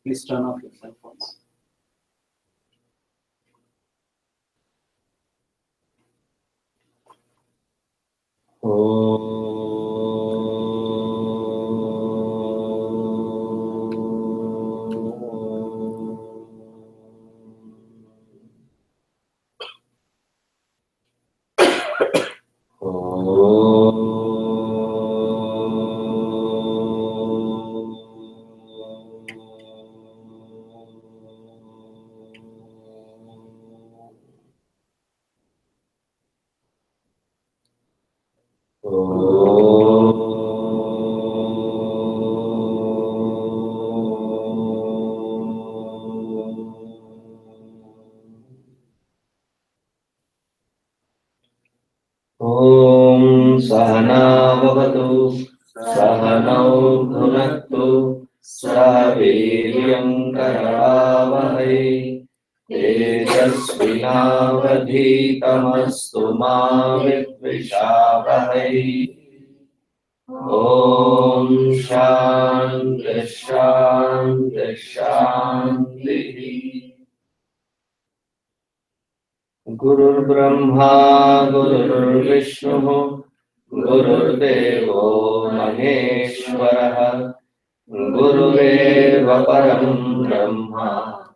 Please turn off your cell phones. Om Sahana Bhavatu Sahanau Bhunaktu Sahaviryam Karavavahai Tejasvinavadhitamastu ma vidvishavahai. Om Shanti Shanti Shanti. Gurur Brahma Gurur Vishnu Gurur Devo Maheshwara Gurureva Param Brahma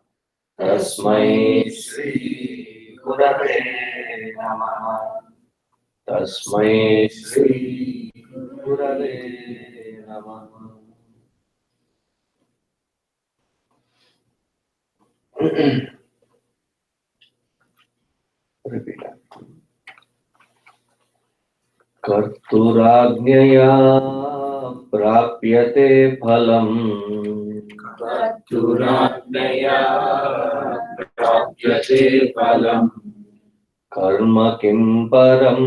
Tasmai Shri Gurave Namaha. Tasmai Shri Gurave Namaha. Repeat after me. Karturajñaya prapyate phalam. Karturajñaya prapyate phalam. Karma kim param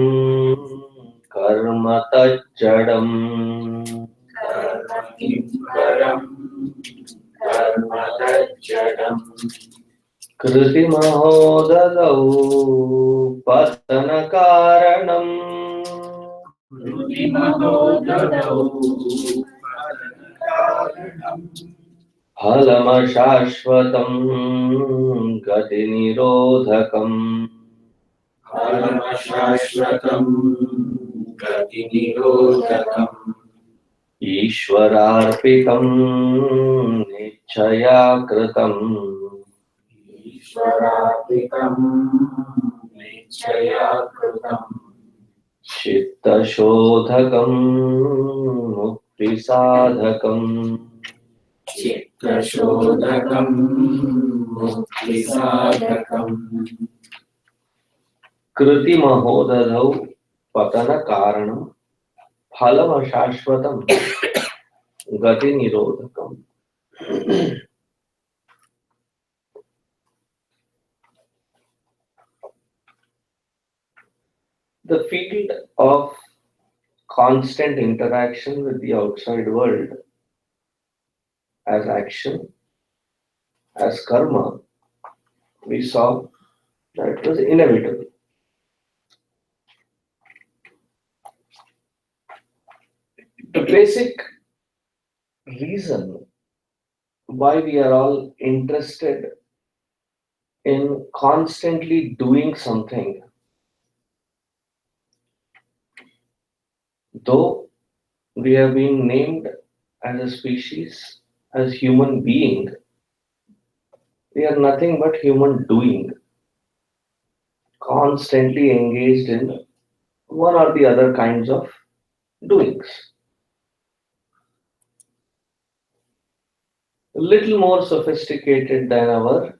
karma tajjadam. Karma kim param karma tajjadam. Kriti mahodadau patana karanam. Kriti mahodadau patana karanam. Phalama shashvatam gati nirodhakam. Phalama shashvatam gati nirodhakam. Ishwararpitam nichaya kritam. Ishwararpitam nichaya kritam. Chitta shodhakam mukti sadhakam. Chitta shodhakam mukti sadhakam. Kriti mahodadau patana karanam phalama shashvatam gati nirodhakam. The field of constant interaction with the outside world as action, as karma, we saw that it was inevitable. The basic reason why we are all interested in constantly doing something, though we have been named as a species, as human being, we are nothing but human doing, constantly engaged in one or the other kinds of doings. A little more sophisticated than our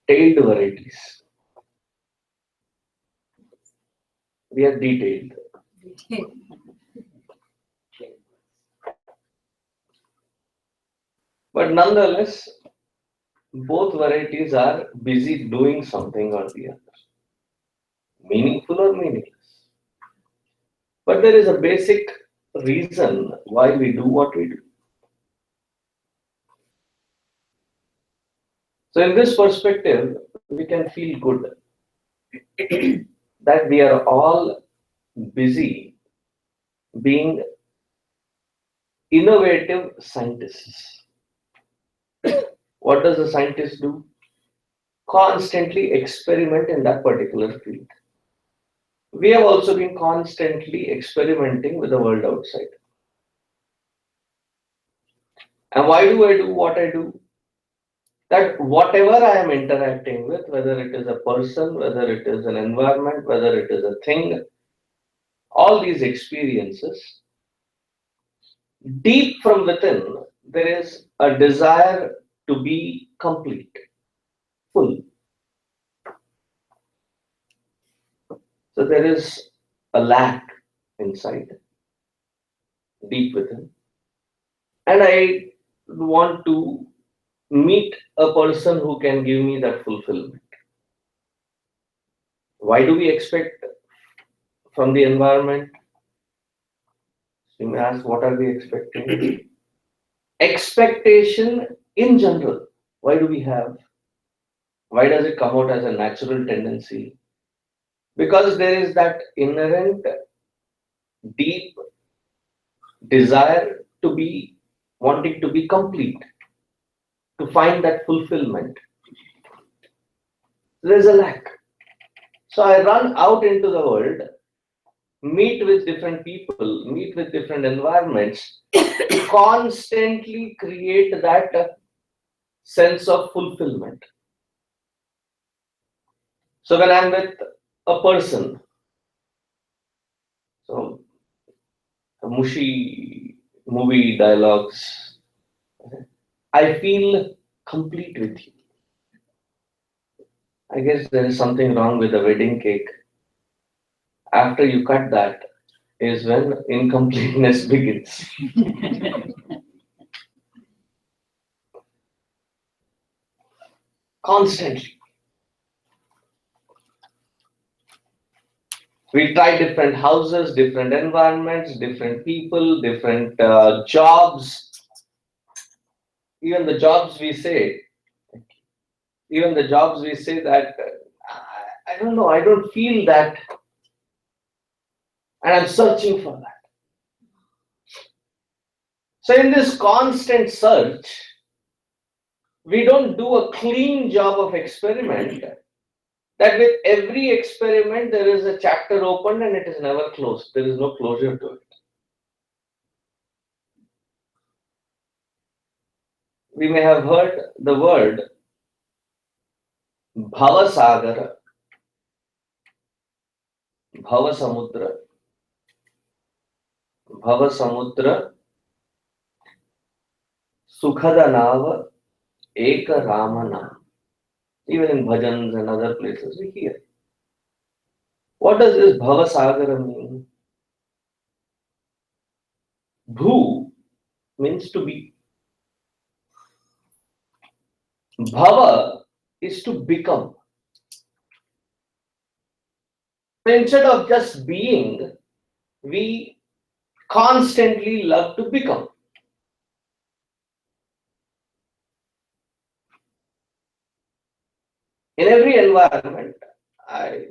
tailed varieties. We are detailed. But nonetheless, both varieties are busy doing something or the other, meaningful or meaningless. But there is a basic reason why we do what we do. So, in this perspective, we can feel good that we are all busy being innovative scientists. What does a scientist do? Constantly experiment in that particular field. We have also been constantly experimenting with the world outside. And why do I do what I do? That whatever I am interacting with, whether it is a person, whether it is an environment, whether it is a thing, all these experiences, deep from within, there is a desire to be complete, full. So there is a lack inside, deep within. And I want to meet a person who can give me that fulfillment. Why do we expect from the environment? You may ask, what are we expecting? Expectation in general. Why do we have? Why does it come out as a natural tendency? Because there is that inherent deep desire to be wanting to be complete, to find that fulfillment. There is a lack. So I run out into the world, meet with different people, meet with different environments, to constantly create that sense of fulfillment. So when I'm with a person, so mushy movie dialogues, I feel complete with you. I guess there is something wrong with the wedding cake. After you cut that is when incompleteness begins. Constantly. We try different houses, different environments, different people, different jobs. Even the jobs we say, even the jobs we say that I don't know, I don't feel that, and I'm searching for that. So in this constant search, we don't do a clean job of experiment. That with every experiment there is a chapter opened and it is never closed. There is no closure to it. We may have heard the word Bhavasagara, Bhavasamudra, Bhavasamudra, Sukhada Nava, Eka Ramana. Even in bhajans and other places we hear. What does this Bhavasagara mean? Bhu means to be. Bhava is to become. Instead of just being, we constantly love to become. In every environment, I,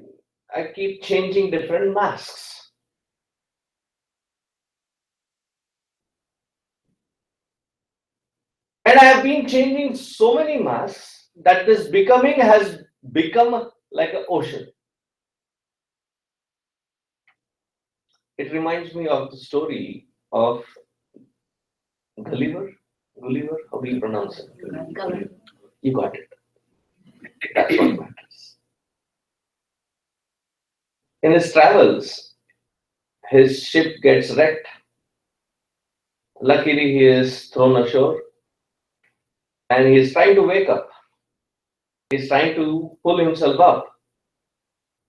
I keep changing different masks. And I have been changing so many masks that this becoming has become like an ocean. It reminds me of the story of Gulliver. Gulliver, how do you pronounce it? Gulliver. You got it. That's what matters. In his travels, his ship gets wrecked. Luckily, he is thrown ashore and he is trying to wake up. He's trying to pull himself up.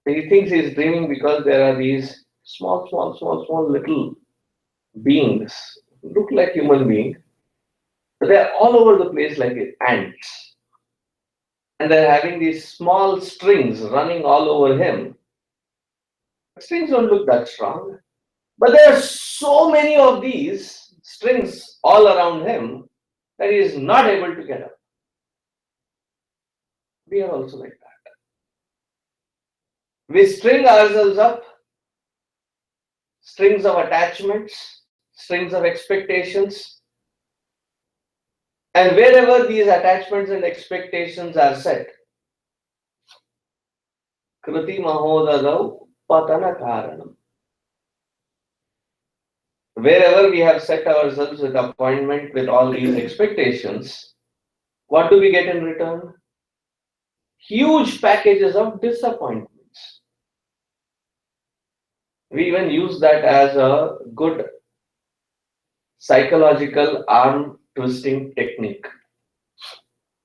He thinks he's dreaming because there are these small little beings, look like human beings, but they're all over the place like ants. And they're having these small strings running all over him. Strings don't look that strong, but there are so many of these strings all around him that he is not able to get up. We are also like that. We string ourselves up, strings of attachments, strings of expectations. And wherever these attachments and expectations are set, Kriti Mahodadau Patana Karanam. Wherever we have set ourselves with appointment with all these expectations, what do we get in return? Huge packages of disappointments. We even use that as a good psychological arm twisting technique.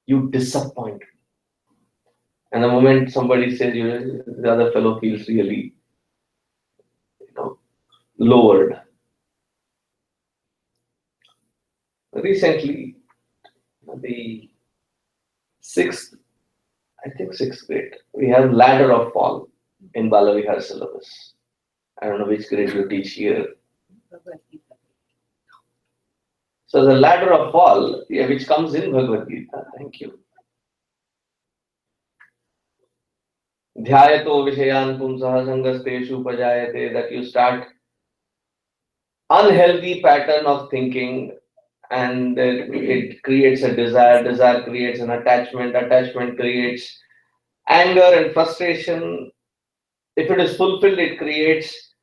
You disappoint. And the moment somebody says you, the other fellow feels really, lowered. Recently, the sixth grade, we have ladder of fall in Balavihar syllabus. I don't know which grade you teach here. So the ladder of fall, which comes in Bhagavad Gita. Thank you. Dhyayato Vishayan Pumsaha Sangasteshu Pajayate, that you start unhealthy pattern of thinking and it creates a desire creates an attachment creates anger and frustration. If it is fulfilled, it creates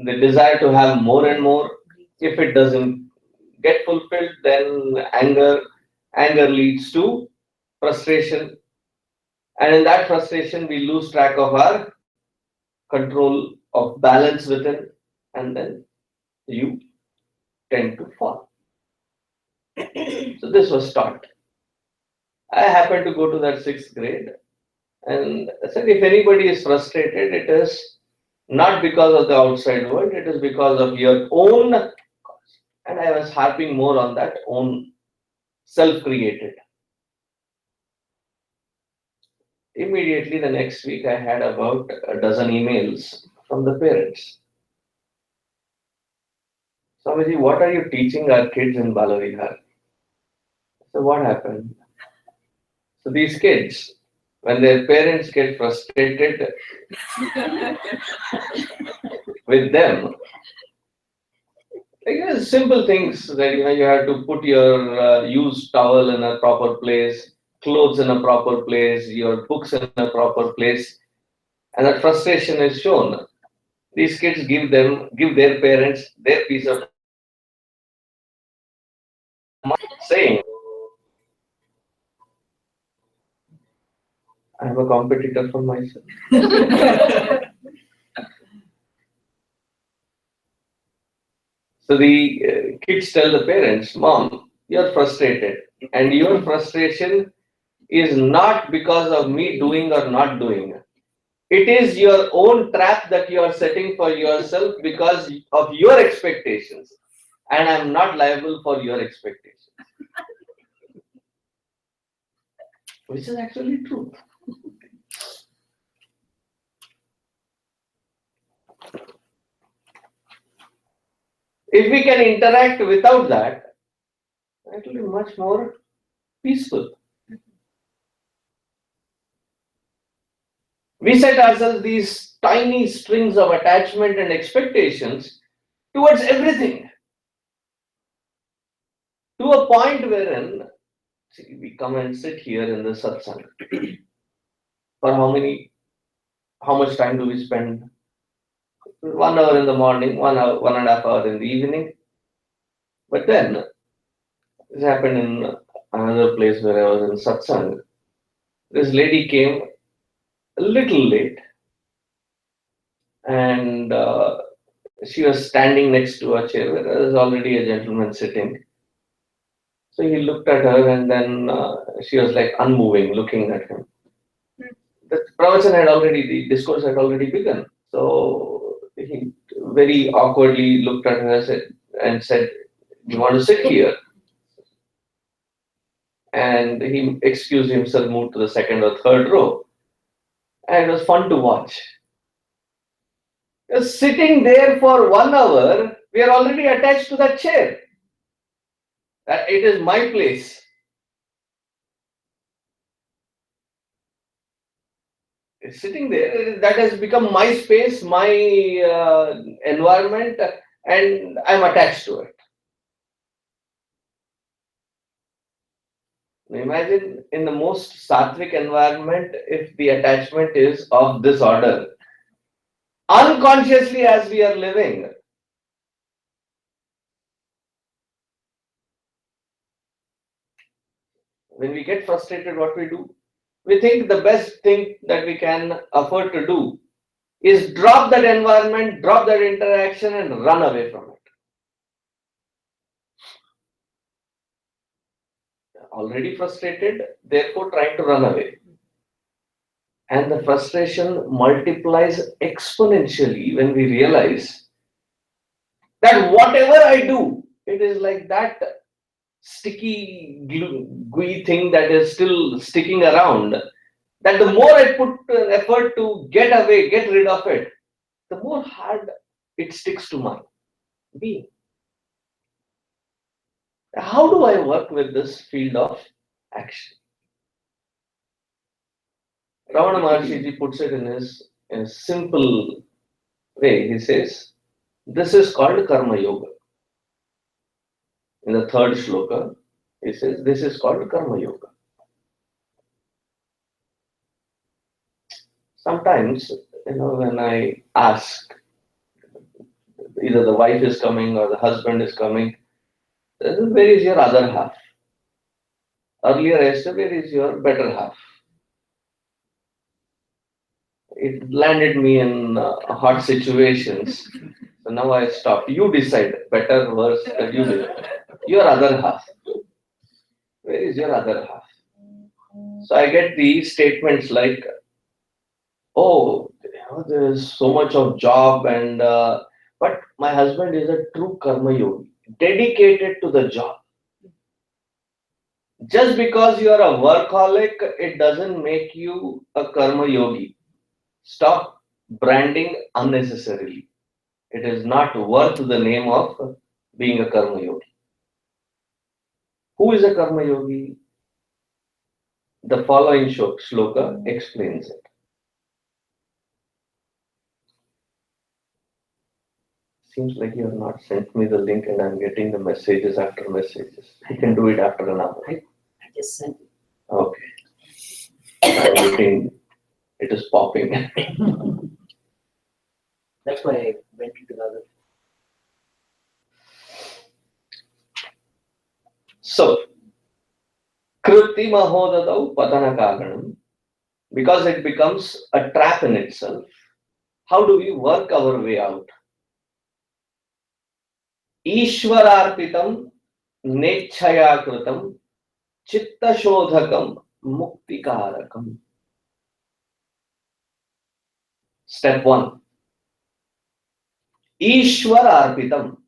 the desire to have more and more. If it doesn't get fulfilled, then anger leads to frustration, and in that frustration we lose track of our control of balance within, and then you tend to fall. So this was taught. I happened to go to that sixth grade, and I said, if anybody is frustrated, it is not because of the outside world, it is because of your own. And I was harping more on that own self-created. Immediately the next week, I had about a dozen emails from the parents. Swamiji, what are you teaching our kids in Balavihar? So what happened? So these kids, when their parents get frustrated with them, like simple things that you have to put your used towel in a proper place, clothes in a proper place, your books in a proper place, and that frustration is shown. These kids give their parents their piece of saying, I am a competitor for myself. So the kids tell the parents, Mom, you're frustrated, and your frustration is not because of me doing or not doing. It is your own trap that you are setting for yourself because of your expectations, and I'm not liable for your expectations. Which is actually true. If we can interact without that, it will be much more peaceful. We set ourselves these tiny strings of attachment and expectations towards everything, to a point wherein we come and sit here in the satsang. For how much time do we spend? 1 hour in the morning, 1 hour, 1.5 hours in the evening. But then, this happened in another place where I was in satsang. This lady came a little late, and she was standing next to a chair where there was already a gentleman sitting. So he looked at her, and then she was like unmoving, looking at him. The pravachan the discourse had already begun. So he very awkwardly looked at her and said, "You want to sit here?" And he excused himself, moved to the second or third row. And it was fun to watch. Sitting there for 1 hour, we are already attached to that chair. It is my place. Sitting there, that has become my space, my environment, and I'm attached to it. Imagine in the most sattvic environment, if the attachment is of this order, unconsciously as we are living, when we get frustrated, what we do? We think the best thing that we can afford to do is drop that environment, drop that interaction, and run away from it. Already frustrated, therefore trying to run away. And the frustration multiplies exponentially when we realize that whatever I do, it is like that sticky, gooey thing that is still sticking around. That the more I put an effort to get away, get rid of it, the more hard it sticks to my being. How do I work with this field of action? Ramana Maharshi puts it in a simple way. He says, this is called Karma Yoga. In the third shloka, he says, this is called Karma Yoga. Sometimes, when I ask, either the wife is coming or the husband is coming, where is your other half? Earlier I said, where is your better half? It landed me in hard situations. So now I stopped. You decide, better, worse, that you decide. Your other half. Where is your other half? So I get these statements like, oh, there's so much of job but my husband is a true karma yogi, dedicated to the job. Just because you are a workaholic, it doesn't make you a karma yogi. Stop branding unnecessarily. It is not worth the name of being a karma yogi. Who is a karma yogi? The following shloka explains it. Seems like you have not sent me the link and I'm getting the messages after messages. I can do it after an hour. I just sent it. Okay. I'm getting, it is popping. That's why I went into the other. So, Kruti Mahodadau Padana Kaganam, because it becomes a trap in itself, how do we work our way out? Ishwararpitam Nechaya Krutam Chitta Shodhakam Muktikarakam. Step 1. Ishwararpitam.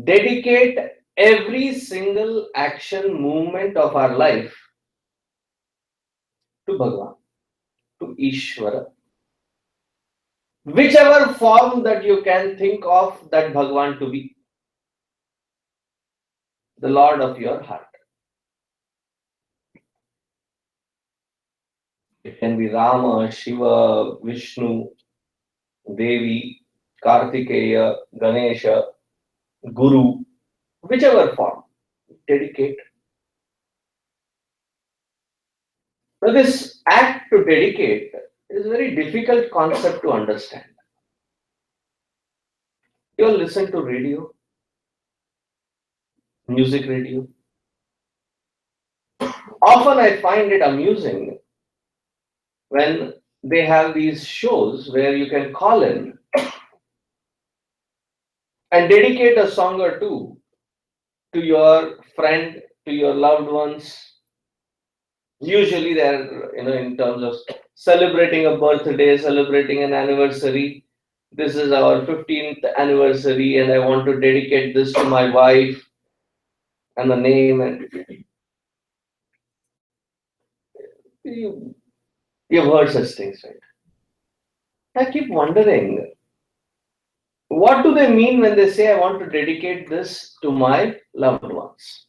Dedicate every single action, movement of our life to Bhagavan, to Ishvara. Whichever form that you can think of that Bhagavan to be, the Lord of your heart. It can be Rama, Shiva, Vishnu, Devi, Kartikeya, Ganesha, Guru, whichever form. Dedicate. So this act to dedicate is a very difficult concept to understand. You all listen to radio, music radio. Often I find it amusing when they have these shows where you can call in and dedicate a song or two to your friend, to your loved ones. Usually they're, in terms of celebrating a birthday, celebrating an anniversary. This is our 15th anniversary and I want to dedicate this to my wife, and the name, and you've heard such things, right? I keep wondering, what do they mean when they say I want to dedicate this to my loved ones?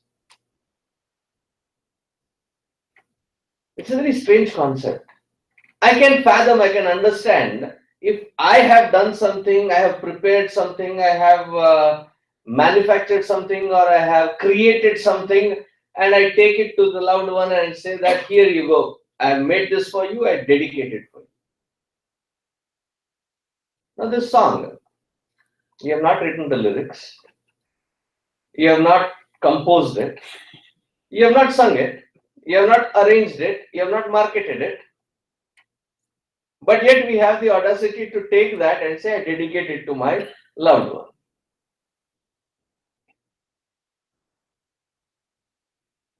It's a very strange concept. I can fathom, I can understand if I have done something, I have prepared something, I have manufactured something, or I have created something and I take it to the loved one and say that here you go. I have made this for you, I dedicate it for you. Now this song, you have not written the lyrics, you have not composed it, you have not sung it, you have not arranged it, you have not marketed it, but yet we have the audacity to take that and say, I dedicate it to my loved one.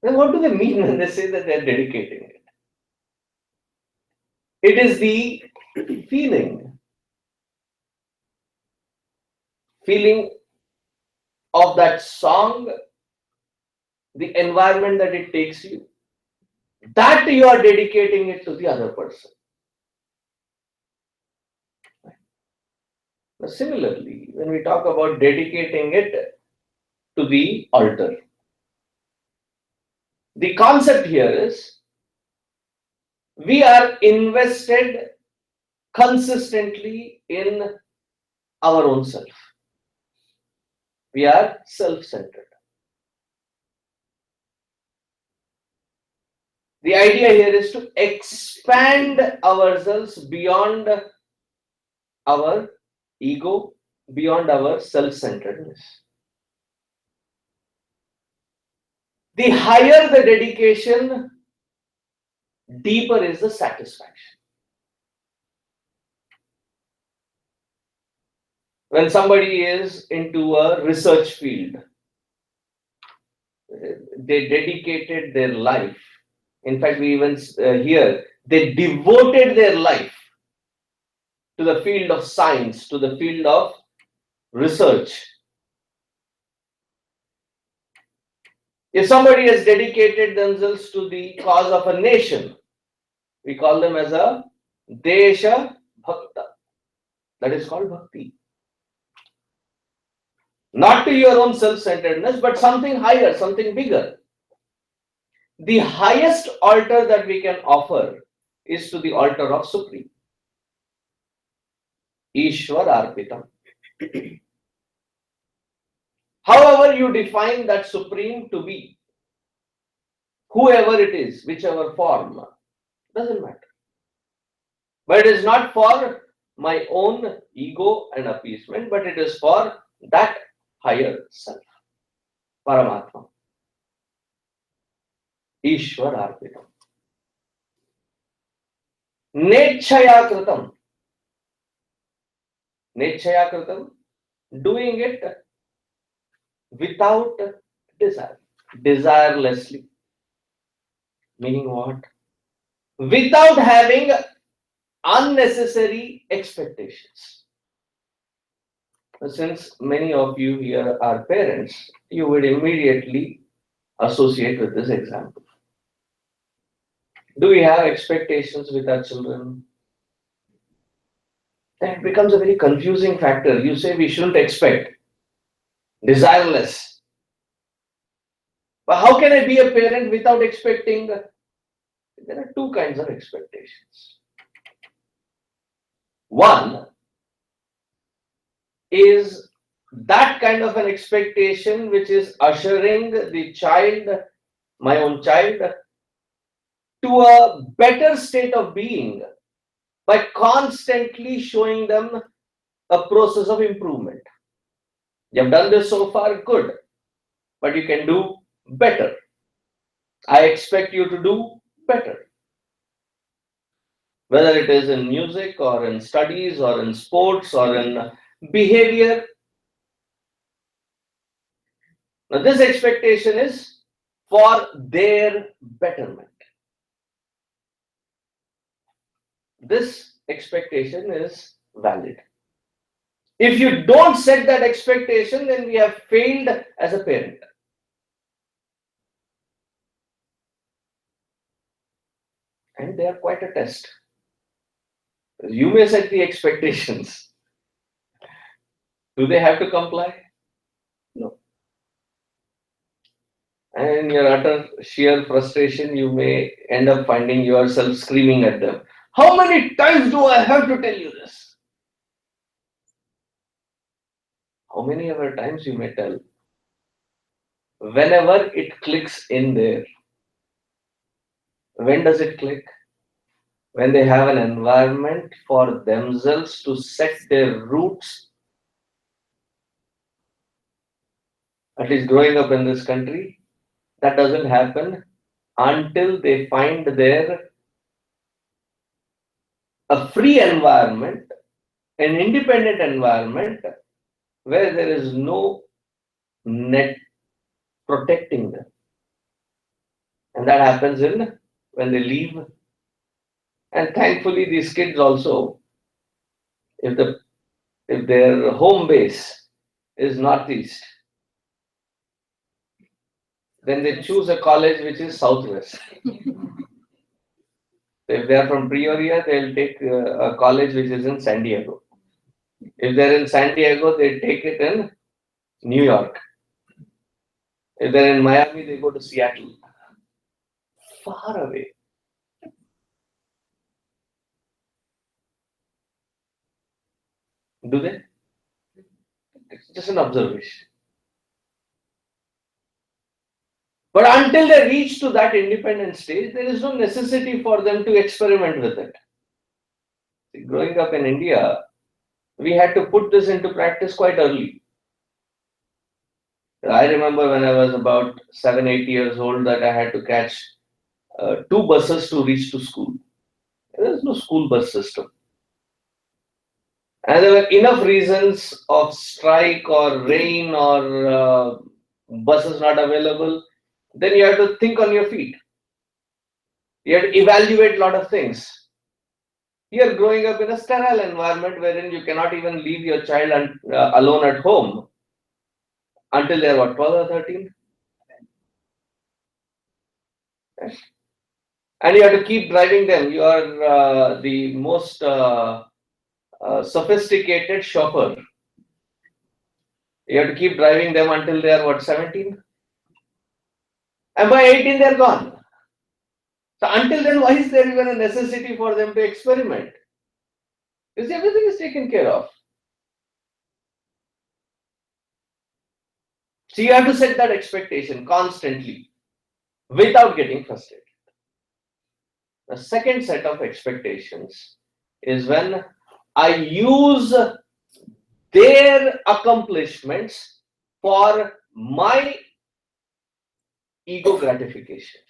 Then what do they mean when they say that they are dedicating it? It is the feeling, feeling of that song, the environment that it takes you, that you are dedicating it to the other person. Now, similarly, when we talk about dedicating it to the altar, the concept here is we are invested consistently in our own self. We are self-centered. The idea here is to expand ourselves beyond our ego, beyond our self-centeredness. The higher the dedication, deeper is the satisfaction. When somebody is into a research field, they dedicated their life. In fact, we even hear they devoted their life to the field of science, to the field of research. If somebody has dedicated themselves to the cause of a nation, we call them as a Desha Bhakta. That is called Bhakti. Not to your own self-centeredness, but something higher, something bigger. The highest altar that we can offer is to the altar of Supreme. Ishwar Arpitam. However you define that Supreme to be, whoever it is, whichever form, doesn't matter. But it is not for my own ego and appeasement, but it is for that higher self, Paramatma. Ishwar Arpitam. Nechaya Kritam. Nechaya Kritam, doing it without desire, desirelessly. Meaning what? Without having unnecessary expectations. Since many of you here are parents, you would immediately associate with this example. Do we have expectations with our children? Then it becomes a very confusing factor. You say we shouldn't expect, desireless. But how can I be a parent without expecting? There are two kinds of expectations. One is that kind of an expectation which is ushering the child, my own child, to a better state of being by constantly showing them a process of improvement. You have done this so far, good, but you can do better. I expect you to do better. Whether it is in music or in studies or in sports or in behavior. Now, this expectation is for their betterment. This expectation is valid. If you don't set that expectation, then we have failed as a parent. And they are quite a test. You may set the expectations. Do they have to comply? No. And in your utter sheer frustration, you may end up finding yourself screaming at them. How many times do I have to tell you this? How many other times you may tell? whenever it clicks in there. When does it click? When they have an environment for themselves to set their roots, at least growing up in this country, that doesn't happen until they find their a free environment, an independent environment where there is no net protecting them. And that happens in when they leave. And thankfully, these kids also, if the if their home base is northeast, then they choose a college which is southwest. If they are from Peoria, they'll take a college which is in San Diego. If they're in San Diego, they take it in New York. If they're in Miami, they go to Seattle. Far away. Do they? It's just an observation. But until they reach to that independent stage, there is no necessity for them to experiment with it. See, growing up in India, we had to put this into practice quite early. I remember when I was about 7, 8 years old that I had to catch 2 buses to reach to school. There was no school bus system. And there were enough reasons of strike or rain or buses not available. Then you have to think on your feet. You have to evaluate a lot of things. You're growing up in a sterile environment wherein you cannot even leave your child alone at home until they're what, 12 or 13? Yes. And you have to keep driving them. You are the most sophisticated chauffeur. You have to keep driving them until they are what, 17? And by 18, they're gone. So until then, why is there even a necessity for them to experiment? Because everything is taken care of. So you have to set that expectation constantly without getting frustrated. The second set of expectations is when I use their accomplishments for my ego gratification.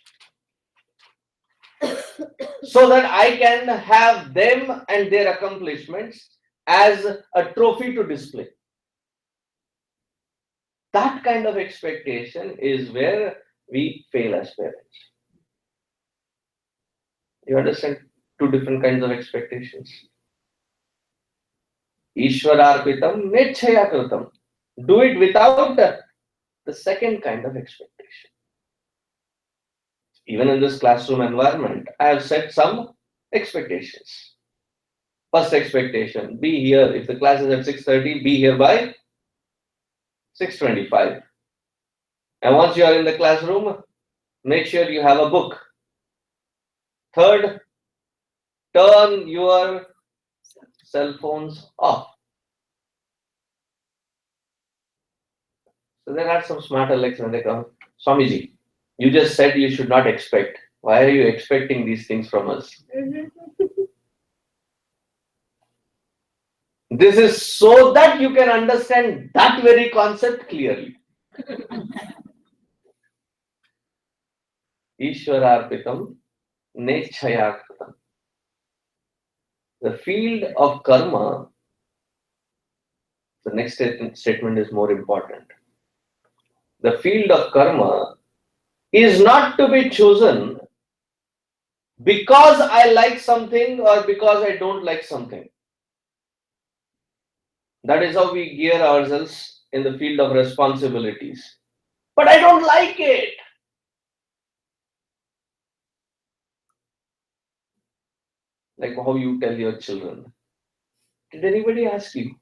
So that I can have them and their accomplishments as a trophy to display. That kind of expectation is where we fail as parents. You understand? 2 different kinds of expectations. Ishwararpitam nechaya kritam. Do it without the second kind of expectation. Even in this classroom environment, I have set some expectations. First expectation, be here. If the class is at 6:30, be here by 6:25. And once you are in the classroom, make sure you have a book. Third, turn your cell phones off. So there are some smart Alex when they come, Swamiji, you just said you should not expect. Why are you expecting these things from us? This is so that you can understand that very concept clearly. Ishwararpitam nechayakritam. The field of karma, the next statement is more important. The field of karma is not to be chosen because I like something or because I don't like something. That is how we gear ourselves in the field of responsibilities. But I don't like it. Like how you tell your children. Did anybody ask you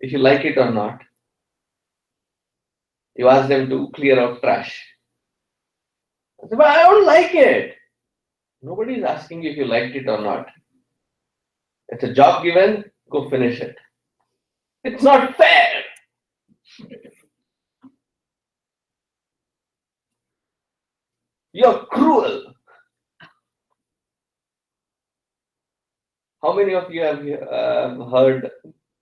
if you like it or not? You ask them to clear out trash. I say, but I don't like it. Nobody is asking you if you liked it or not. It's a job given, go finish it. It's not fair. You're cruel. How many of you have heard,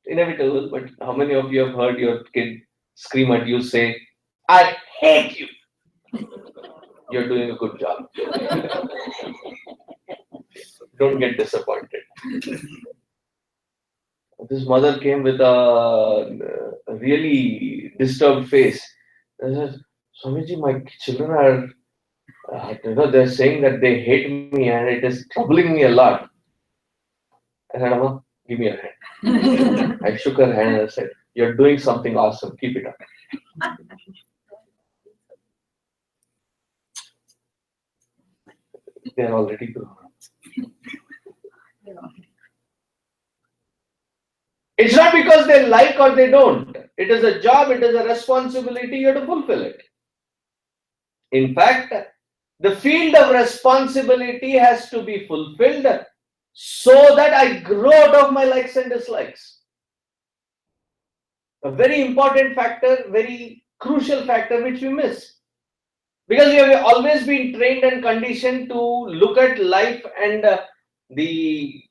inevitable, but how many of you have heard your kid scream at you, say, I hate you? You're doing a good job. Don't get disappointed. This mother came with a really disturbed face. She says, Swamiji, my children are, they're saying that they hate me and it is troubling me a lot. I said, Amma, give me your hand. I shook her hand and I said, you're doing something awesome. Keep it up. They're already grown up. It's not because they like or they don't. It is a job, it is a responsibility, you have to fulfill it. In fact, the field of responsibility has to be fulfilled so that I grow out of my likes and dislikes. A very important factor, very crucial factor which we miss. Because we have always been trained and conditioned to look at life and the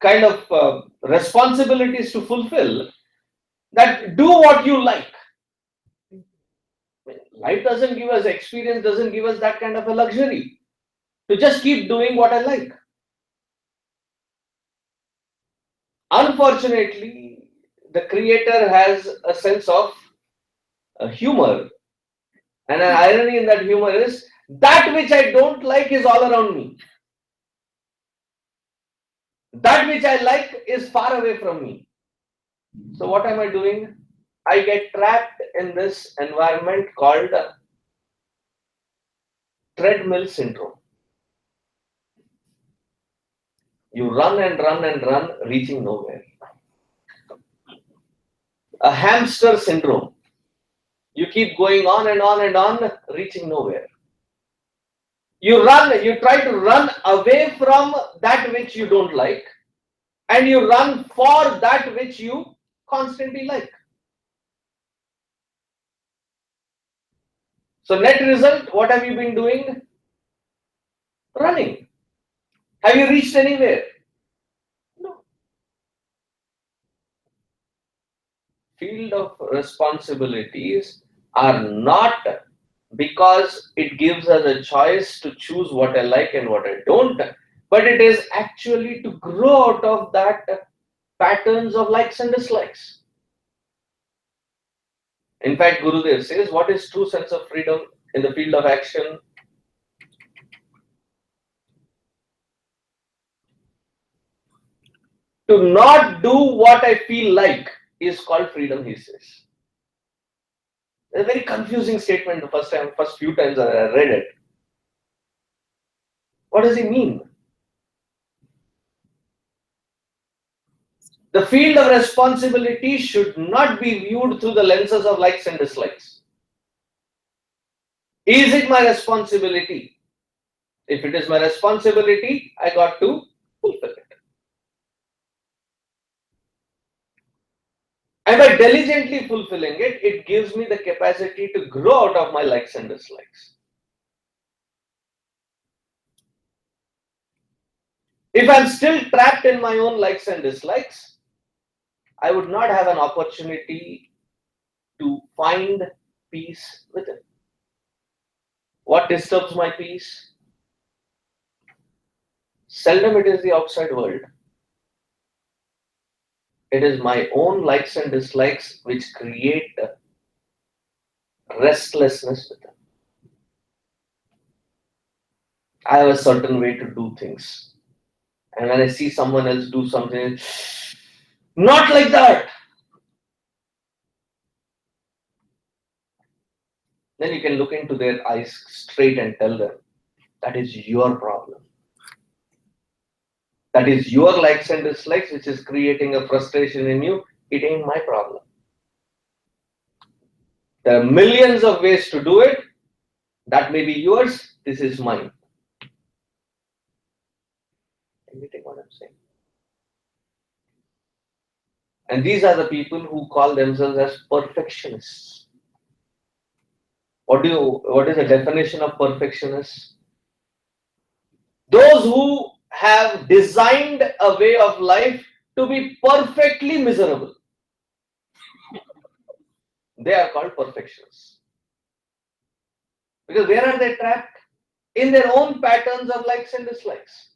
kind of responsibilities to fulfill, that do what you like. Life doesn't give us, experience doesn't give us that kind of a luxury to just keep doing what I like. Unfortunately, the creator has a sense of humor, and an irony in that humor is that which I don't like is all around me. That which I like is far away from me. So what am I doing? I get trapped in this environment called treadmill syndrome. You run and run and run, reaching nowhere. A hamster syndrome. You keep going on and on and on, reaching nowhere. You run, you try to run away from that which you don't like, and you run for that which you constantly like. So net result, what have you been doing? Running. Have you reached anywhere? No. Field of responsibilities are not because it gives us a choice to choose what I like and what I don't, but it is actually to grow out of that patterns of likes and dislikes. In fact, Gurudev says, what is true sense of freedom in the field of action? To not do what I feel like is called freedom, he says. It's a very confusing statement the first few times I read it. What does he mean? The field of responsibility should not be viewed through the lenses of likes and dislikes. Is it my responsibility? If it is my responsibility, I got to fulfill it. And by diligently fulfilling it, it gives me the capacity to grow out of my likes and dislikes. If I'm still trapped in my own likes and dislikes, I would not have an opportunity to find peace within. What disturbs my peace? Seldom it is the outside world. It is my own likes and dislikes which create restlessness within. I have a certain way to do things. And when I see someone else do something, not like that, then you can look into their eyes straight and tell them, that is your problem. That is your likes and dislikes which is creating a frustration in you. It ain't my problem. There are millions of ways to do it. That may be yours. This is mine. You get what I'm saying? And these are the people who call themselves as perfectionists. What is the definition of perfectionist? Those who have designed a way of life to be perfectly miserable, they are called perfectionists. Because where are they trapped? In their own patterns of likes and dislikes.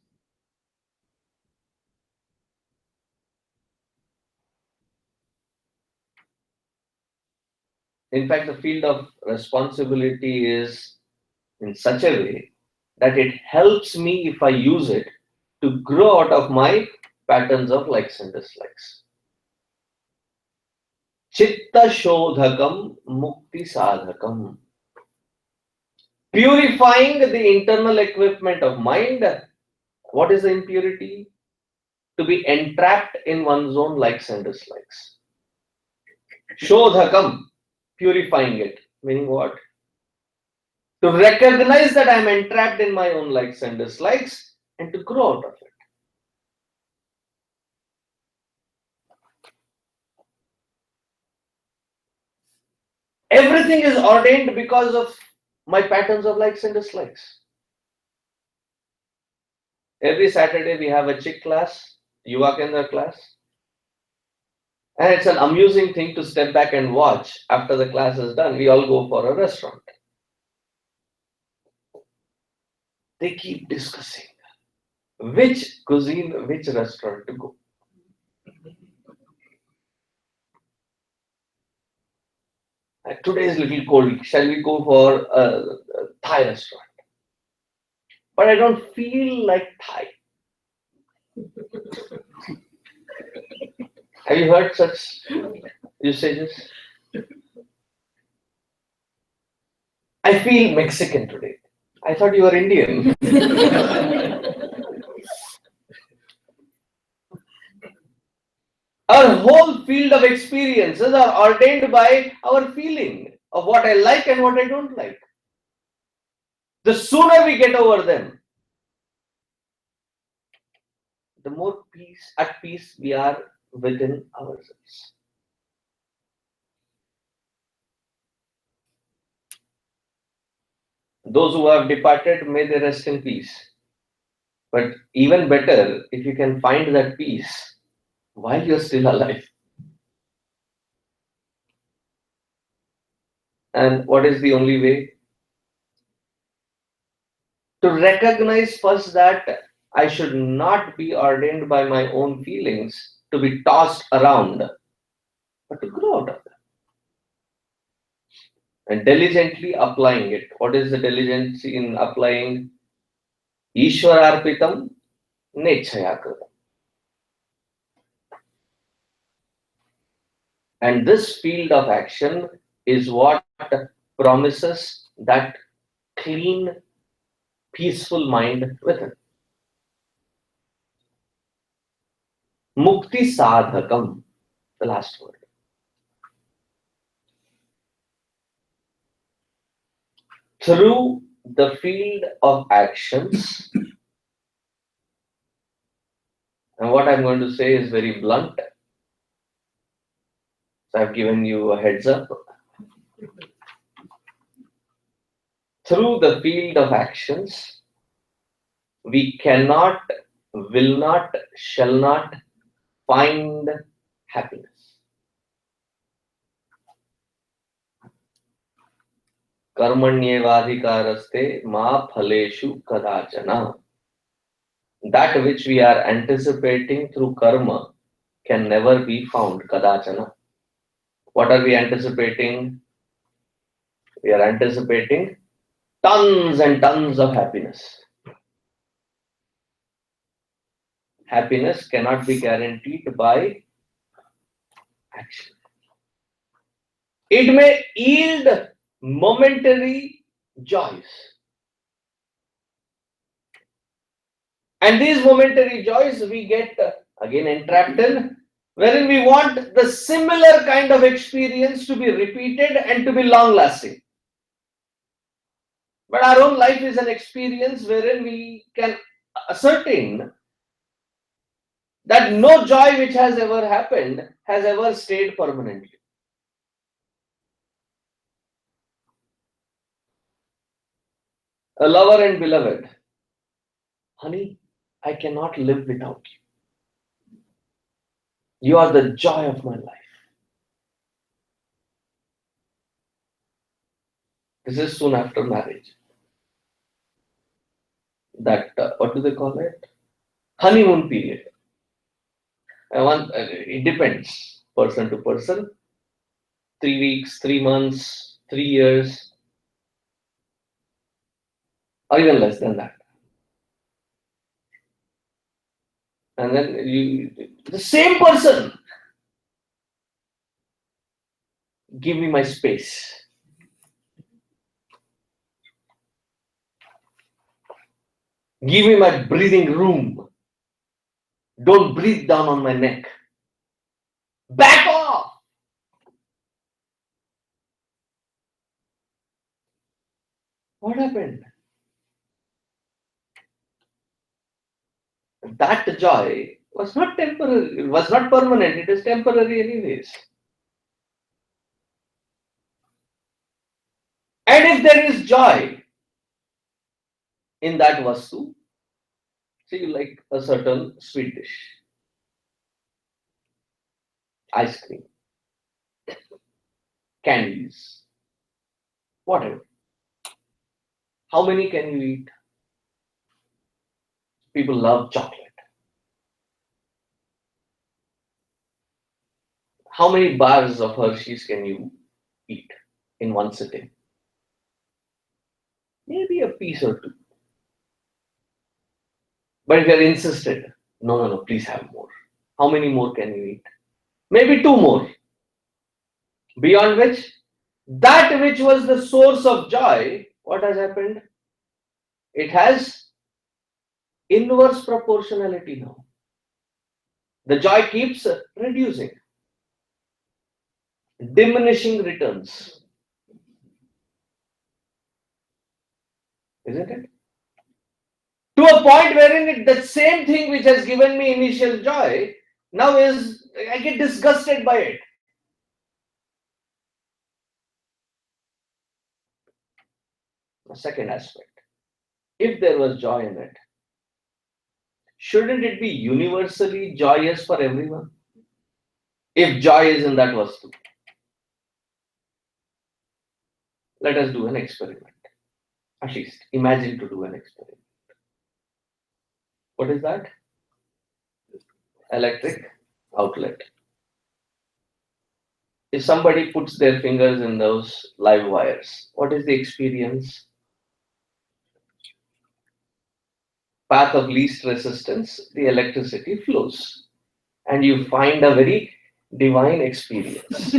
In fact, the field of responsibility is in such a way that it helps me, if I use it, to grow out of my patterns of likes and dislikes. Chitta shodhakam mukti sadhakam. Purifying the internal equipment of mind. What is the impurity? To be entrapped in one's own likes and dislikes. Shodhakam, purifying it. Meaning what? To recognize that I am entrapped in my own likes and dislikes and to grow out of it. Everything is ordained because of my patterns of likes and dislikes. Every Saturday we have a chick class, Yuva Kendra class. And it's an amusing thing to step back and watch. After the class is done, we all go for a restaurant. They keep discussing which cuisine, which restaurant to go. Today is a little cold. Shall we go for a Thai restaurant? But I don't feel like Thai. Have you heard such usages? I feel Mexican today. I thought you were Indian. Our whole field of experiences are ordained by our feeling of what I like and what I don't like. The sooner we get over them, the more at peace we are within ourselves. Those who have departed, may they rest in peace. But even better, if you can find that peace while you're still alive. And what is the only way? To recognize first that I should not be ordained by my own feelings to be tossed around, but to grow out of them. And diligently applying it. What is the diligence in applying? Ishwararpitam nechaya kritam. And this field of action is what promises that clean, peaceful mind within. Mukti sadhakam, the last word. Through the field of actions, and what I'm going to say is very blunt, so I've given you a heads up. Through the field of actions, we cannot, will not, shall not find happiness. Karmanyevadhikaraste ma phaleshu kadachana. That which we are anticipating through karma can never be found, kadachana. What are we anticipating? We are anticipating tons and tons of happiness. Happiness cannot be guaranteed by action. It may yield momentary joys. And these momentary joys we get again entrapped in, wherein we want the similar kind of experience to be repeated and to be long lasting. But our own life is an experience wherein we can ascertain that no joy which has ever happened has ever stayed permanently. A lover and beloved. Honey, I cannot live without you. You are the joy of my life. This is soon after marriage. That, what do they call it? Honeymoon period. It depends person to person. 3 weeks, 3 months, 3 years, or even less than that. And then the same person, give me my space. Give me my breathing room. Don't breathe down on my neck. Back off. What happened? That joy was not temporary, it was not permanent, it is temporary anyways. And if there is joy in that vastu, say you like a certain sweet dish, ice cream, candies, whatever. How many can you eat? People love chocolate. How many bars of Hershey's can you eat in one sitting? Maybe a piece or two. But if you're insisted, no, no, no, please have more. How many more can you eat? Maybe two more. Beyond which, that which was the source of joy, what has happened? It has inverse proportionality now. The joy keeps reducing, diminishing returns. Isn't it? To a point wherein the same thing which has given me initial joy now is, I get disgusted by it. The second aspect. If there was joy in it, shouldn't it be universally joyous for everyone? If joy is in that vastu. Let us do an experiment. At least imagine to do an experiment. What is that? Electric outlet. If somebody puts their fingers in those live wires, what is the experience? Path of least resistance, the electricity flows. And you find a very divine experience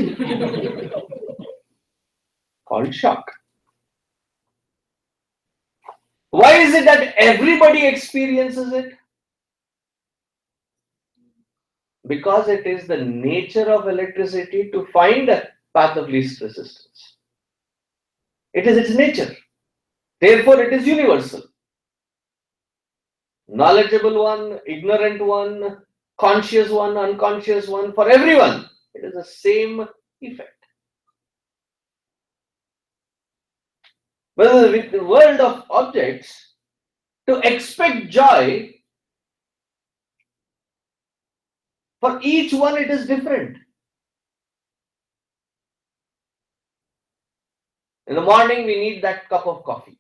called shock. Why is it that everybody experiences it? Because it is the nature of electricity to find a path of least resistance. It is its nature. Therefore, it is universal. Knowledgeable one, ignorant one, conscious one, unconscious one, for everyone, it is the same effect. Well, with the world of objects, to expect joy, for each one it is different. In the morning, we need that cup of coffee.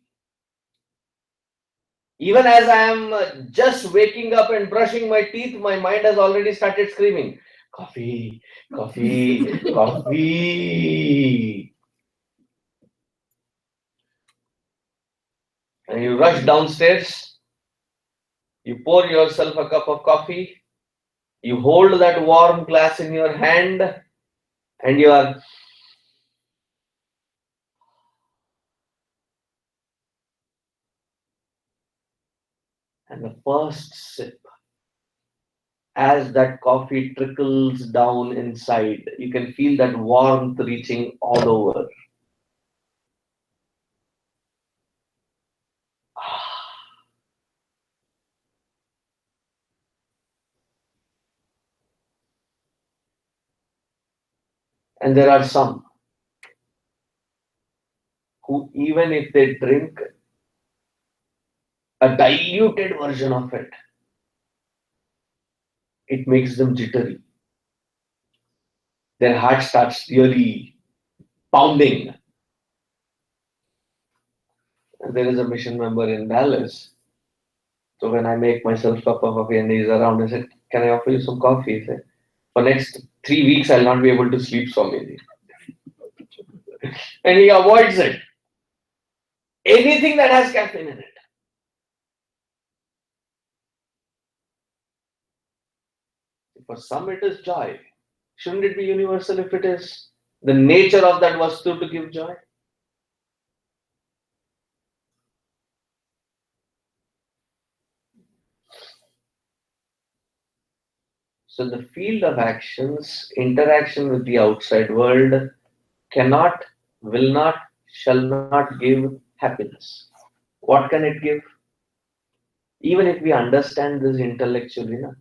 Even as I am just waking up and brushing my teeth, my mind has already started screaming, coffee, coffee, coffee. And you rush downstairs, you pour yourself a cup of coffee, you hold that warm glass in your hand, and you are. And the first sip, as that coffee trickles down inside, you can feel that warmth reaching all over. And there are some who, even if they drink a diluted version of it. It makes them jittery. Their heart starts really pounding. And there is a mission member in Dallas. So when I make myself a cup of coffee and he's around, I said, "Can I offer you some coffee?" He said, "For next 3 weeks, I'll not be able to sleep, Swamiji." And he avoids it. Anything that has caffeine in it. For some, it is joy. Shouldn't it be universal if it is the nature of that vastu to give joy? So the field of actions, interaction with the outside world cannot, will not, shall not give happiness. What can it give? Even if we understand this intellectually, na,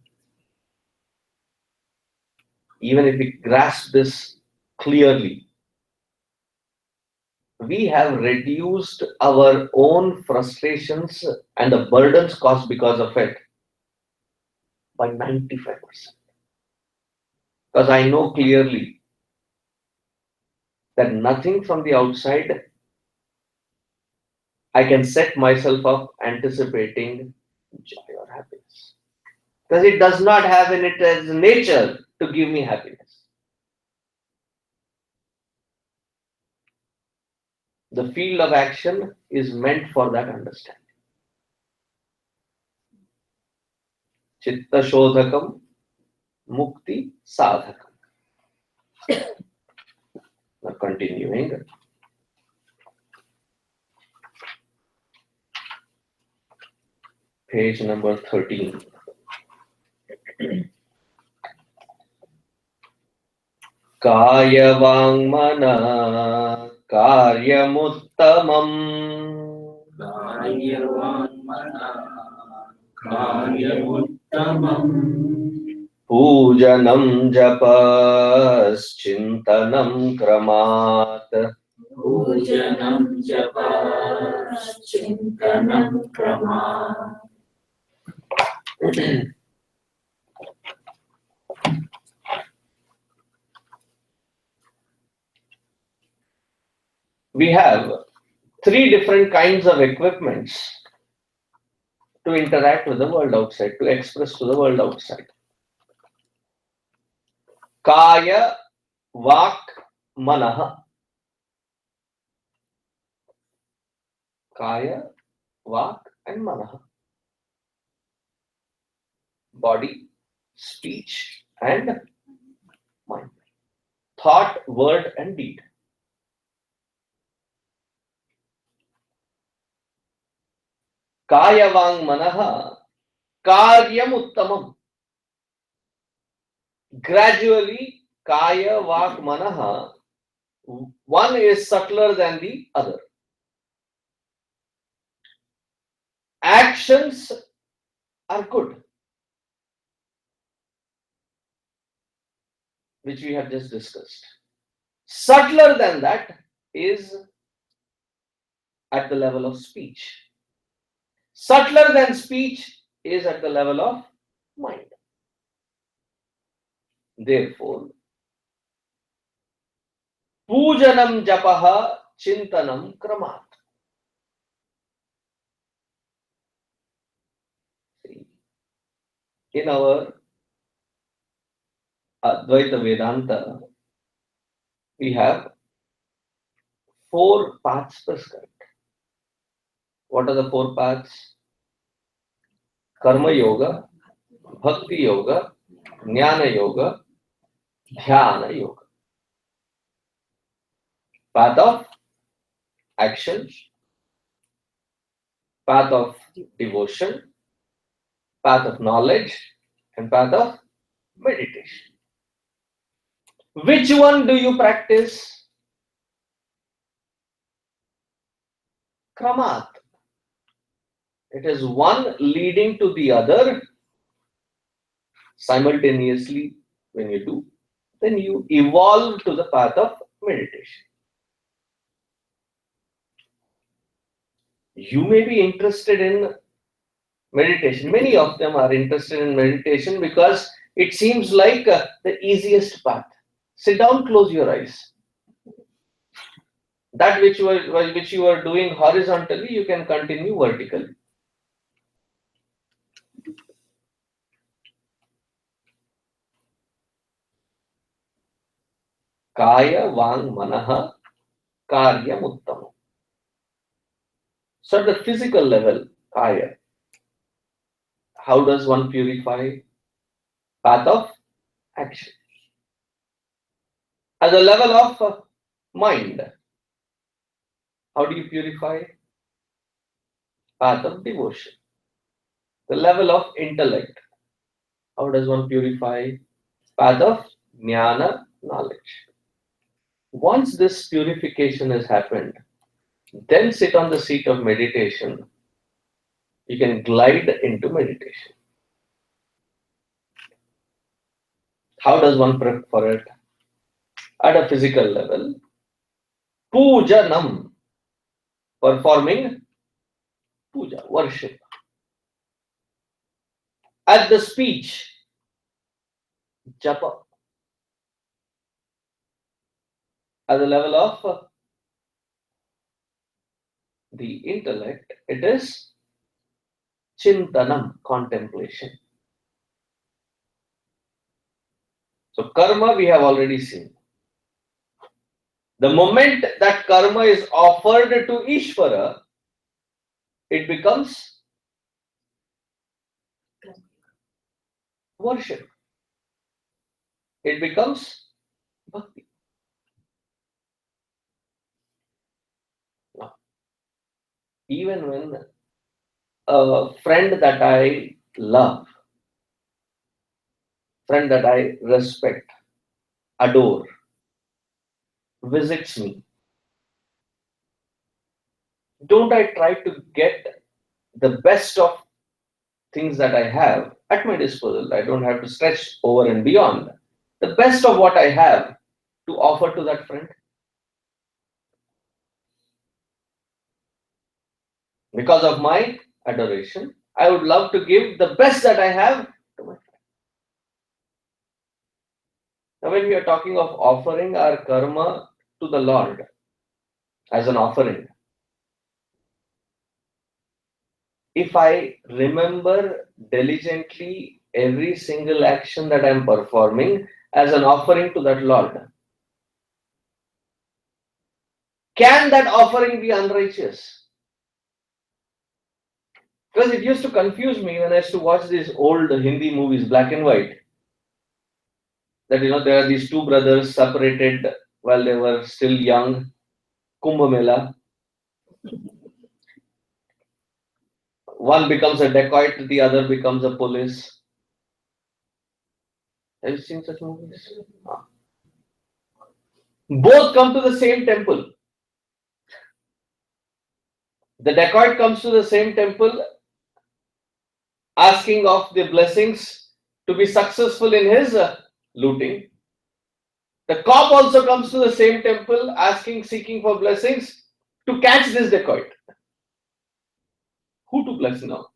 even if we grasp this clearly, we have reduced our own frustrations and the burdens caused because of it by 95%. Because I know clearly that nothing from the outside I can set myself up anticipating joy or happiness. Because it does not have in it as nature to give me happiness. The field of action is meant for that understanding. Chitta Shodhakam, Mukti Sadhakam. Now continuing. Page number 13. Kayavangmana Karyamuttamam कार्यमुत्तमम् Pujanam Japaschintanam Kramat पूजनं जपश्चिन्तनं क्रमात् We have three different kinds of equipments to interact with the world outside, to express to the world outside. Kaya, Vak, Manaha. Kaya, Vak, and Manaha. Body, speech, and mind. Thought, word, and deed. Kaya, Vang, Manaha, Karyam Uttamam. Gradually, Kaya, Vak, Manaha, one is subtler than the other. Actions are good, which we have just discussed. Subtler than that is at the level of speech. Subtler than speech is at the level of mind. Therefore, Pujanam Japaha Chintanam Kramat. In our Advaita Vedanta, we have 4 paths prescribed. What are the 4 paths? Karma Yoga, Bhakti Yoga, Jnana Yoga, Dhyana Yoga. Path of action, path of devotion, path of knowledge, and path of meditation. Which one do you practice? Kramat. It is one leading to the other simultaneously. When you do, then you evolve to the path of meditation. You may be interested in meditation. Many of them are interested in meditation because it seems like the easiest path. Sit down, close your eyes. That which you are doing horizontally, you can continue vertically. Kaya Vang Manaha Karyam Uttamam. So at the physical level, Kaya, how does one purify? Path of action. At the level of mind, how do you purify? Path of devotion. The level of intellect, how does one purify? Path of jnana, knowledge. Once this purification has happened, then sit on the seat of meditation. You can glide into meditation. How does one prep for it? At a physical level, pujanam, performing puja, worship. At the speech, japa. At the level of the intellect, it is chintanam, contemplation. So karma we have already seen. The moment that karma is offered to Ishvara, it becomes worship. It becomes bhakti. Now, even when a friend that I love, friend that I respect, adore, visits me, don't I try to get the best of things that I have at my disposal? I don't have to stretch over and beyond. The best of what I have to offer to that friend. Because of my adoration, I would love to give the best that I have to my friend. Now, when we are talking of offering our karma to the Lord as an offering, if I remember diligently every single action that I am performing as an offering to that Lord, can that offering be unrighteous? Because it used to confuse me when I used to watch these old Hindi movies, black and white, that there are these two brothers separated while they were still young, Kumbh Mela. One becomes a dacoit, the other becomes a police. Have you seen such movies? Both come to the same temple. The dacoit comes to the same temple asking of the blessings to be successful in his looting. The cop also comes to the same temple seeking for blessings to catch this dacoit. Who to bless now?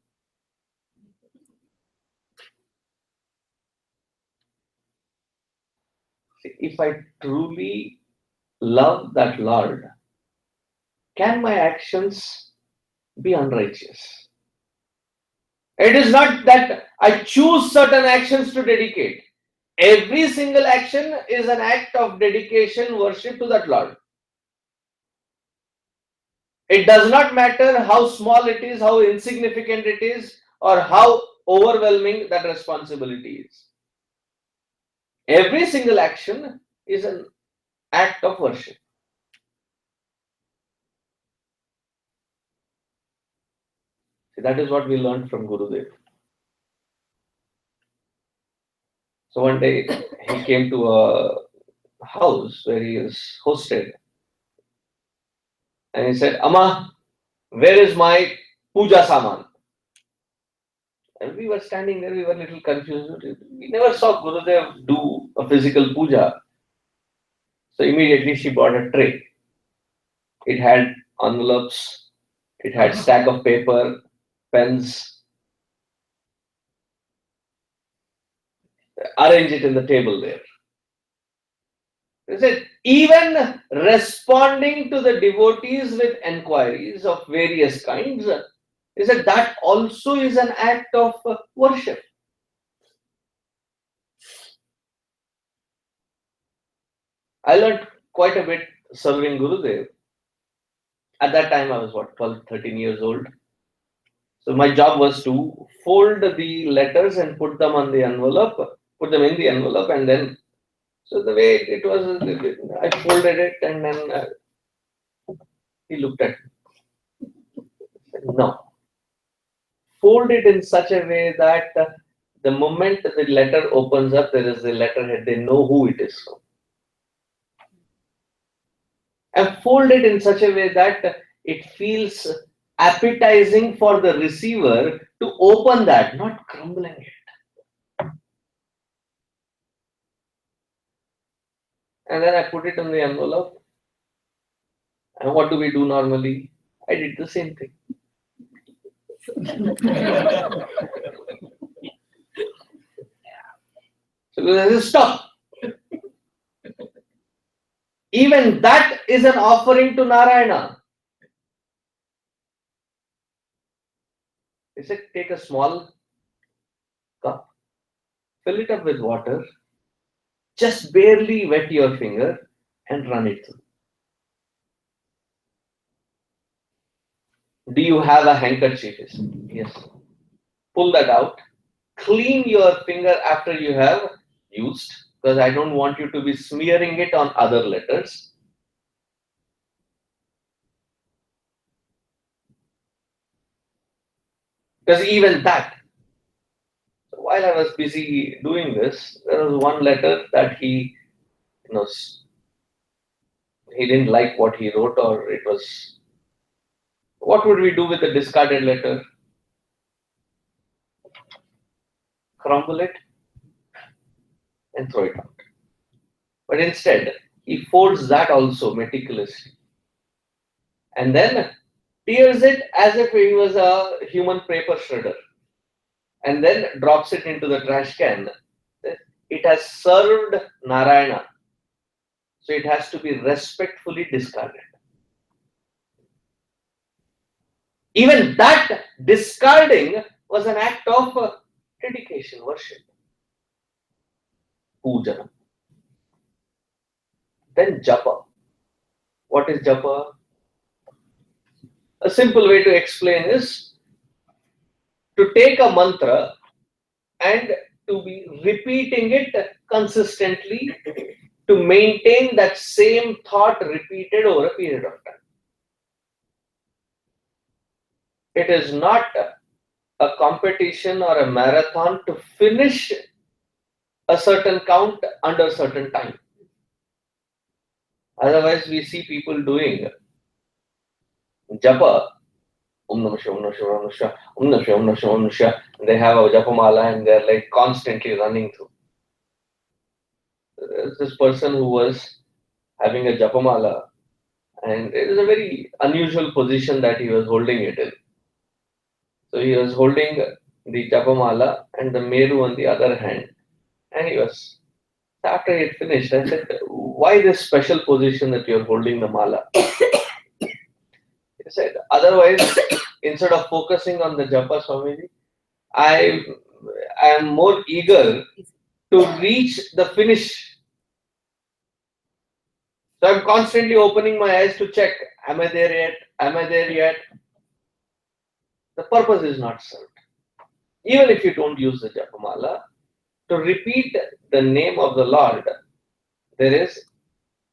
If I truly love that Lord, can my actions be unrighteous? It is not that I choose certain actions to dedicate. Every single action is an act of dedication, worship to that Lord. It does not matter how small it is, how insignificant it is, or how overwhelming that responsibility is. Every single action is an act of worship. See, that is what we learned from Gurudev. So one day he came to a house where he is hosted, and he said, "Amma, where is my puja saman?" And we were standing there, we were a little confused. We never saw Gurudev do a physical puja. So immediately she brought a tray. It had envelopes, it had stack of paper, pens, arrange it in the table there. He said, even responding to the devotees with enquiries of various kinds, he said that also is an act of worship. I learned quite a bit serving Gurudev. At that time, I was what, 12, 13 years old. So my job was to fold the letters and put them on the envelope, put them in the envelope, and then, so the way it was, I folded it, and then he looked at me. He said, no, fold it in such a way that the moment the letter opens up, there is the letterhead, they know who it is from. And fold it in such a way that it feels appetizing for the receiver to open that, not crumbling it. And then I put it in the envelope. And what do we do normally? I did the same thing. So I said, stop. Even that is an offering to Narayana. He said, take a small cup, fill it up with water, just barely wet your finger and run it through. Do you have a handkerchief? He said, yes. Pull that out. Clean your finger after you have used, because I don't want you to be smearing it on other letters. Because even that, while I was busy doing this, there was one letter that he didn't like what he wrote, or it was, what would we do with the discarded letter? Crumble it and throw it out. But instead, he folds that also meticulously and then tears it as if he was a human paper shredder and then drops it into the trash can. It has served Narayana, so it has to be respectfully discarded. Even that discarding was an act of dedication, worship, puja. Then japa. What is japa? A simple way to explain is to take a mantra and to be repeating it consistently to maintain that same thought repeated over a period of time. It is not a competition or a marathon to finish a certain count under a certain time. Otherwise, we see people doing japa, Om Namah Shivaya, Om Namah Shivaya, Om Namah Shivaya, Om Namah Shivaya, Om Namah Shivaya, Om Namah Shivaya. They have a japamala and they're like constantly running through. There's this person who was having a japamala, and it is a very unusual position that he was holding it in. So he was holding the japamala and the meru on the other hand, and he was, after he had finished, I said, why this special position that you're holding the mala? He said, otherwise, instead of focusing on the japa, Swamiji, I am more eager to reach the finish. So I'm constantly opening my eyes to check, am I there yet? Am I there yet? The purpose is not served. Even if you don't use the japamala, to repeat the name of the Lord, there is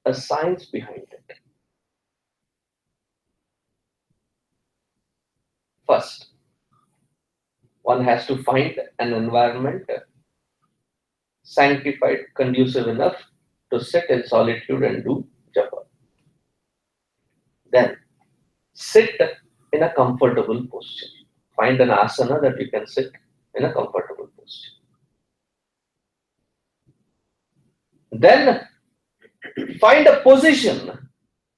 a science behind it. First, one has to find an environment sanctified, conducive enough to sit in solitude and do japa. Then, sit in a comfortable posture. Find an asana that you can sit in a comfortable posture. Then, find a position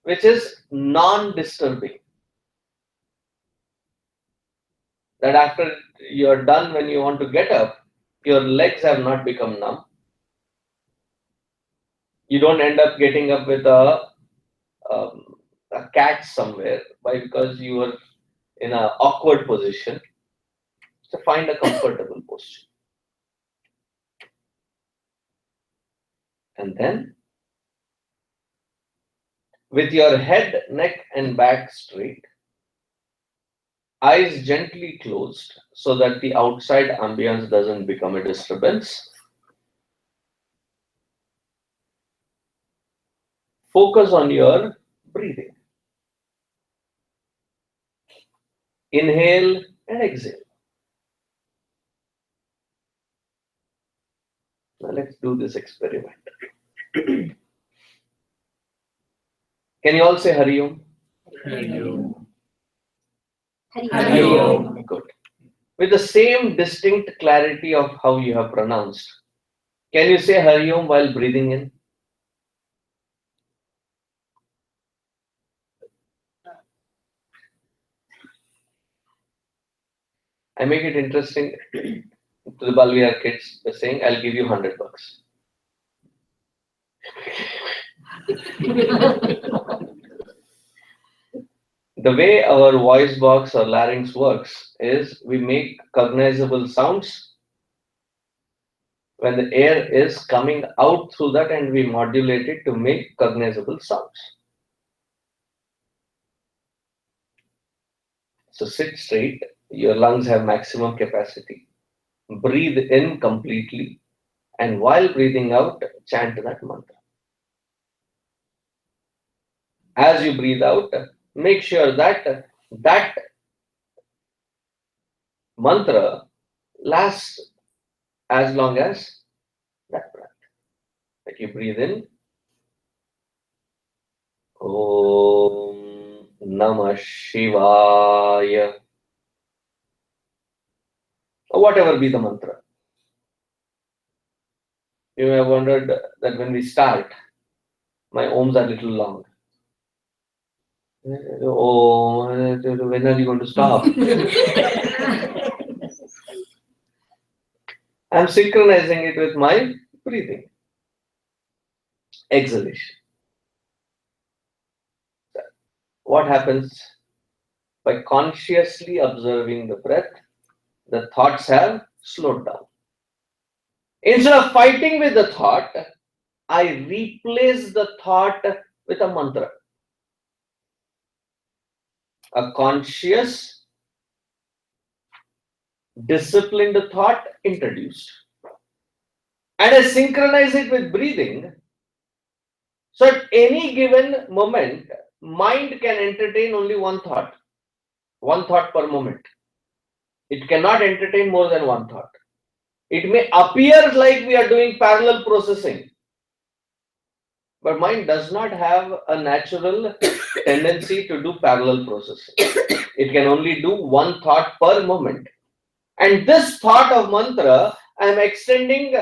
which is non-disturbing. That after you're done, when you want to get up, your legs have not become numb, You don't end up getting up with a cat somewhere because you were in an awkward position. So find a comfortable posture. And then, with your head, neck, and back straight, eyes gently closed so that the outside ambience doesn't become a disturbance. Focus on your breathing. Inhale and exhale. Now let's do this experiment. Can you all say Hari Om? Hari Om. Hari Hari Om. Good. With the same distinct clarity of how you have pronounced, can you say Hari Om while breathing in? I make it interesting to the Balvia kids by saying, I'll give you $100. The way our voice box or larynx works is we make cognizable sounds when the air is coming out through that, and we modulate it to make cognizable sounds. So sit straight, your lungs have maximum capacity. Breathe in completely, and while breathing out, chant that mantra. As you breathe out, make sure that that mantra lasts as long as that breath. Like you breathe in, Om Namah Shivaya, or whatever be the mantra. You may have wondered that when we start, my Oms are a little long. Oh, when are you going to stop? I'm synchronizing it with my breathing. Exhalation. What happens? By consciously observing the breath, the thoughts have slowed down. Instead of fighting with the thought, I replace the thought with a mantra. A conscious, disciplined thought introduced. And I synchronize it with breathing. So at any given moment, mind can entertain only one thought per moment. It cannot entertain more than one thought. It may appear like we are doing parallel processing, but mind does not have a natural tendency to do parallel processing. It can only do one thought per moment. And this thought of mantra, I am extending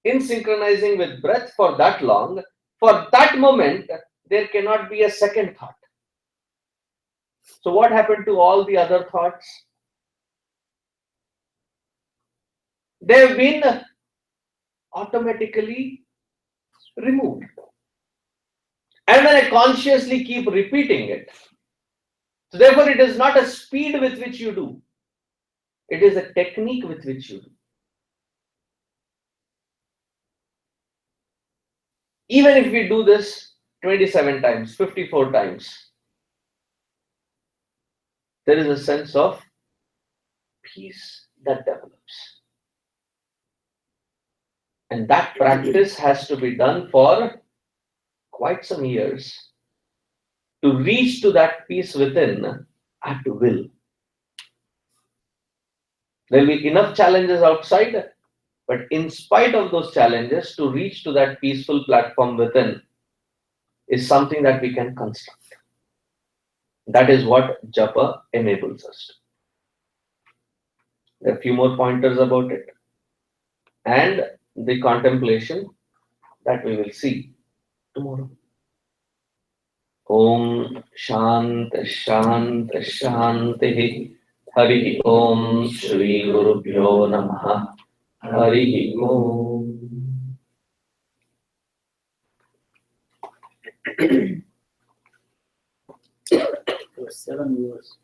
in synchronizing with breath for that long. For that moment, there cannot be a second thought. So what happened to all the other thoughts? They have been automatically removed. And when I consciously keep repeating it, so therefore it is not a speed with which you do. It is a technique with which you do. Even if we do this 27 times, 54 times, there is a sense of peace that develops. And that practice has to be done for quite some years. To reach to that peace within, I have to will. There will be enough challenges outside, but in spite of those challenges, to reach to that peaceful platform within is something that we can construct. That is what japa enables us to. There are a few more pointers about it. And the contemplation that we will see tomorrow. Om Shant Shant Shanti. Hari Om Shri Guru Bhyo Namaha. Hari Om. There were 7 words.